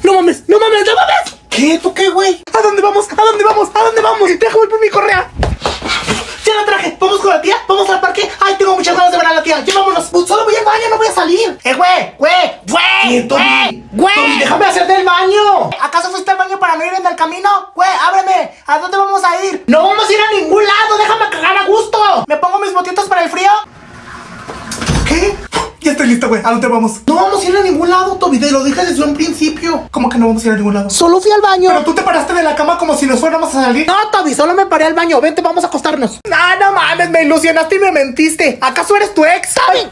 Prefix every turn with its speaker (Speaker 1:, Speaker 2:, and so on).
Speaker 1: No mames, no mames, no mames.
Speaker 2: ¿Qué? ¿Tú qué, güey?
Speaker 1: ¿A dónde vamos? ¿A dónde vamos? ¿A dónde vamos? Déjame por mi correa.
Speaker 2: Ya la traje. ¿Vamos con la tía? ¿Vamos al parque? Ay, tengo muchas ganas de ver a la tía. Llevámonos. Pues solo voy al baño, no voy a salir.
Speaker 1: Güey,
Speaker 2: Tommy,
Speaker 1: güey.
Speaker 2: déjame hacerte el baño.
Speaker 1: ¿Acaso fuiste al baño para no ir en el camino? Güey, ábreme. ¿A dónde vamos a ir?
Speaker 2: No vamos a ir a ningún lado. Déjame cagar a gusto.
Speaker 1: ¿Me pongo mis botitas para el frío?
Speaker 2: ¿Qué?
Speaker 1: Ya estoy listo, güey. ¿A dónde vamos?
Speaker 2: No vamos a ir a ningún lado, Toby. Te lo dije desde un principio.
Speaker 1: ¿Cómo que no vamos a ir a ningún lado?
Speaker 2: Solo fui al baño.
Speaker 1: Pero tú te paraste de la cama como si nos fuéramos a salir.
Speaker 2: No, Toby, solo me paré al baño. Vente, vamos a acostarnos.
Speaker 1: No mames, me ilusionaste y me mentiste. ¿Acaso eres tu ex?
Speaker 2: ¡Toby!